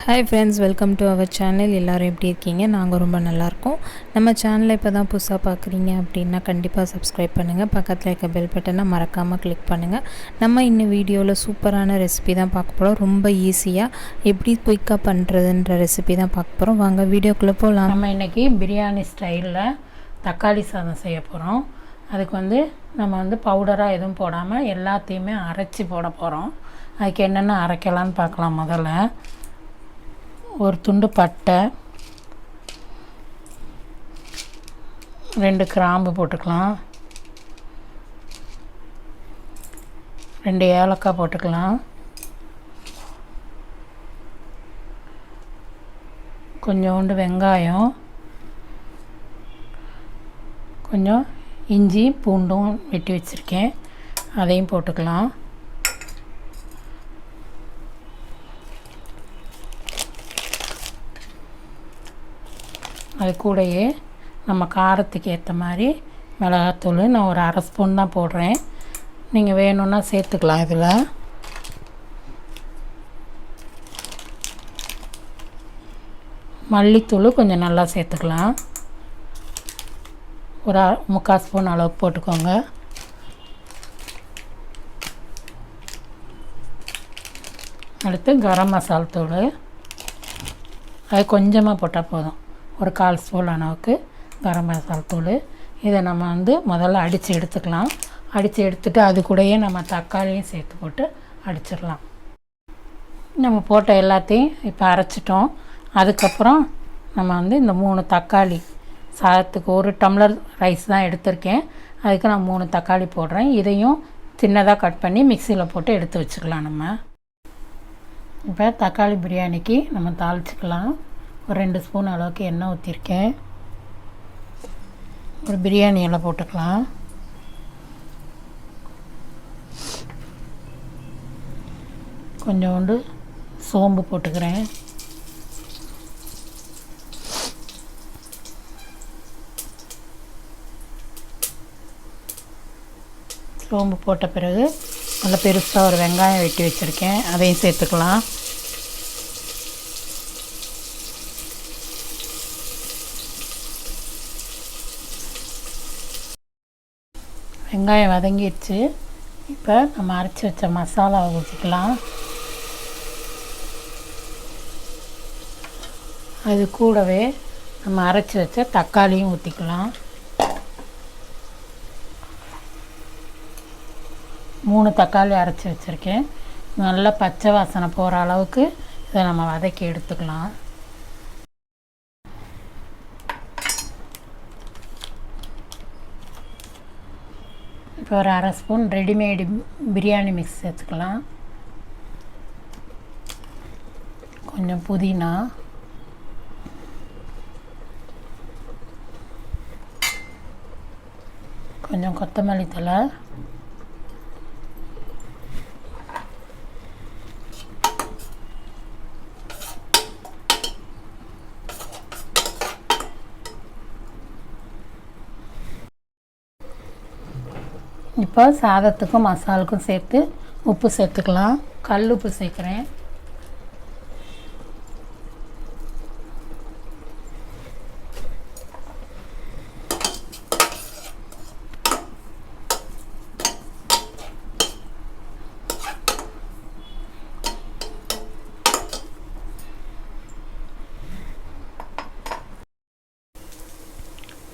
Hi friends, welcome to our channel. எல்லோரும் எப்படி இருக்கீங்க? நாங்கள் ரொம்ப நல்லாயிருக்கோம். நம்ம சேனலை இப்போ தான் புதுசாக பார்க்குறீங்க அப்படின்னா கண்டிப்பாக சப்ஸ்கிரைப் பண்ணுங்கள். பக்கத்தில் இருக்க பெல் பட்டனை மறக்காமல் கிளிக் பண்ணுங்கள். நம்ம இன்னும் வீடியோவில் சூப்பரான ரெசிபி தான் பார்க்க போகிறோம். ரொம்ப ஈஸியாக எப்படி குயிக்காக பண்ணுறதுன்ற ரெசிபி தான் பார்க்க போகிறோம். வாங்க வீடியோக்குள்ளே போகலாம். நம்ம இன்றைக்கி பிரியாணி ஸ்டைலில் தக்காளி சாதம் செய்ய போகிறோம். அதுக்கு நம்ம பவுடராக எதுவும் போடாமல் எல்லாத்தையுமே அரைச்சி போட போகிறோம். அதுக்கு என்னென்ன அரைக்கலான்னு பார்க்கலாம். முதல்ல ஒரு துண்டு பட்டை, 2 கிராம்பு போட்டுக்கலாம், 2 ஏலக்காய் போட்டுக்கலாம், கொஞ்சோண்டு வெங்காயம், கொஞ்சம் இஞ்சி பூண்டும் வெட்டி வச்சுருக்கேன், அதையும் போட்டுக்கலாம். அது கூடயே நம்ம காரத்துக்கு ஏற்ற மாதிரி மிளகாத்தூள் நான் ஒரு 1/2 ஸ்பூன் தான் போடுறேன். நீங்கள் வேணும்னா சேர்த்துக்கலாம். இதில் மல்லித்தூள் கொஞ்சம் நல்லா சேர்த்துக்கலாம். ஒரு 3/4 ஸ்பூன் அளவுக்கு போட்டுக்கோங்க. அடுத்து கரம் மசாலா தூள், அது கொஞ்சமாக போட்டால் போதும். ஒரு 1/4 ஸ்பூன் அளவுக்கு கரம் மசாலா தூள். இதை நம்ம முதல்ல அடித்து எடுத்துக்கலாம். அடித்து எடுத்துகிட்டு அது கூடயே நம்ம தக்காளியும் சேர்த்து போட்டு அடிச்சிடலாம். நம்ம போட்ட எல்லாத்தையும் இப்போ அரைச்சிட்டோம். அதுக்கப்புறம் நம்ம இந்த 3 தக்காளி சாதத்துக்கு 1 டம்ளர் ரைஸ் தான் எடுத்திருக்கேன். அதுக்கு நான் 3 தக்காளி போடுறேன். இதையும் சின்னதாக கட் பண்ணி மிக்சியில் போட்டு எடுத்து வச்சுக்கலாம். நம்ம இப்போ தக்காளி பிரியாணிக்கு நம்ம தாளிச்சிக்கலாம். ஒரு 2 ஸ்பூன் அளவுக்கு எண்ணெய் ஊற்றிருக்கேன். ஒரு பிரியாணி இலை போட்டுக்கலாம். கொஞ்சோண்டு சோம்பு போட்டுக்கிறேன். சோம்பு போட்ட பிறகு நல்லா பெருசாக ஒரு வெங்காயம் வெட்டி வச்சுருக்கேன், அதையும் சேர்த்துக்கலாம். வெங்காயம் வதங்கிடுச்சு. இப்போ நம்ம அரைச்சி வச்ச மசாலாவை ஊற்றிக்கலாம். அது கூடவே நம்ம அரைச்சி வச்ச தக்காளியும் ஊற்றிக்கலாம். 3 தக்காளி அரைச்சி வச்சுருக்கேன். நல்லா பச்சை வாசனை போகிற அளவுக்கு இதை நம்ம வதக்கி எடுத்துக்கலாம். இப்போ ஒரு 1/2 ஸ்பூன் ரெடிமேடு பிரியாணி மிக்ஸ் சேர்த்துக்கலாம். கொஞ்சம் புதினா, கொஞ்சம் கொத்தமல்லி தழை, இப்போ சாதத்துக்கும் மசாலுக்கும் சேர்த்து உப்பு சேர்த்துக்கலாம். கல் உப்பு சேர்க்குறேன்.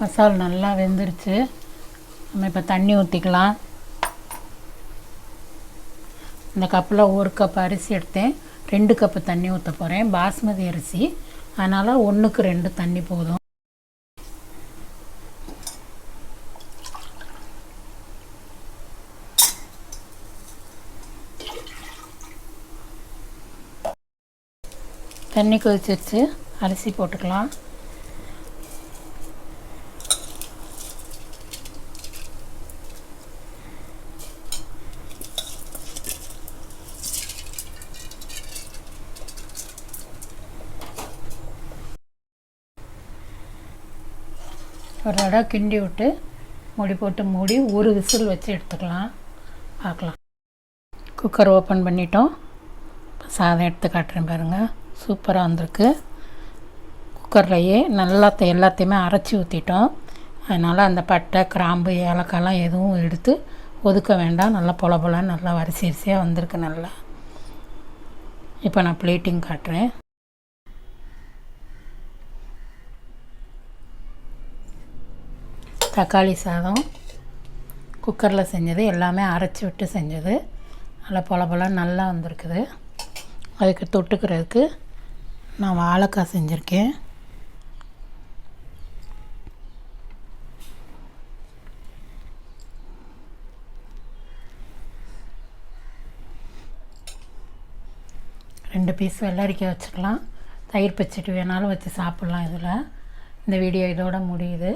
மசாலா நல்லா வெந்துருச்சு. நம்ம இப்போ தண்ணி ஊற்றிக்கலாம். இந்த கப்பில் 1 கப் அரிசி எடுத்தேன், 2 கப்பு தண்ணி ஊற்ற போகிறேன். பாஸ்மதி அரிசி, அதனால் 1க்கு 2 தண்ணி போதும். தண்ணி கொதிச்சிருச்சு, அரிசி போட்டுக்கலாம். ஒரு தடவை கிண்டி விட்டு மூடி போட்டு மூடி 1 விசில் வச்சு எடுத்துக்கலாம். பார்க்கலாம். குக்கர் ஓப்பன் பண்ணிட்டோம். சாதம் எடுத்து காட்டுறேன் பாருங்கள். சூப்பராக வந்திருக்கு. குக்கர்லையே நல்லா எல்லாத்தையுமே அரைச்சி ஊற்றிட்டோம். அதனால் அந்த பட்டை கிராம்பு ஏலக்காய்லாம் எதுவும் எடுத்து ஒதுக்க வேண்டாம். நல்லா பொல பொலன்னு நல்லா வரிசையாக வந்திருக்கு நல்லா. இப்போ நான் பிளேட்டிங் காட்டுறேன். தக்காளி சாதம் குக்கரில் செஞ்சது, எல்லாமே அரைச்சி விட்டு செஞ்சது. நல்லா பொல பொலன்னு நல்லா வந்திருக்குது. அதுக்கு தொட்டுக்கிறதுக்கு நான் வாழைக்காய் செஞ்சுருக்கேன். ரெண்டு பீஸ் வெள்ளரிக்காய் வச்சுக்கலாம். தயிர் பச்சடி வேணாலும் வச்சு சாப்பிட்லாம். இதில் இந்த வீடியோ இதோட முடியுது.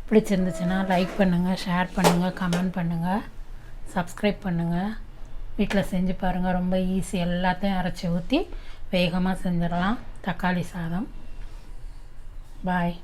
பிடிச்சிருந்துச்சுன்னா லைக் பண்ணுங்கள், ஷேர் பண்ணுங்கள், கமெண்ட் பண்ணுங்கள், சப்ஸ்கிரைப் பண்ணுங்கள். வீட்டில் செஞ்சு பாருங்கள். ரொம்ப ஈஸி. எல்லாத்தையும் அரைச்சி ஊற்றி வேகமாக செஞ்சிடலாம். தக்காளி சாதம். பாய்.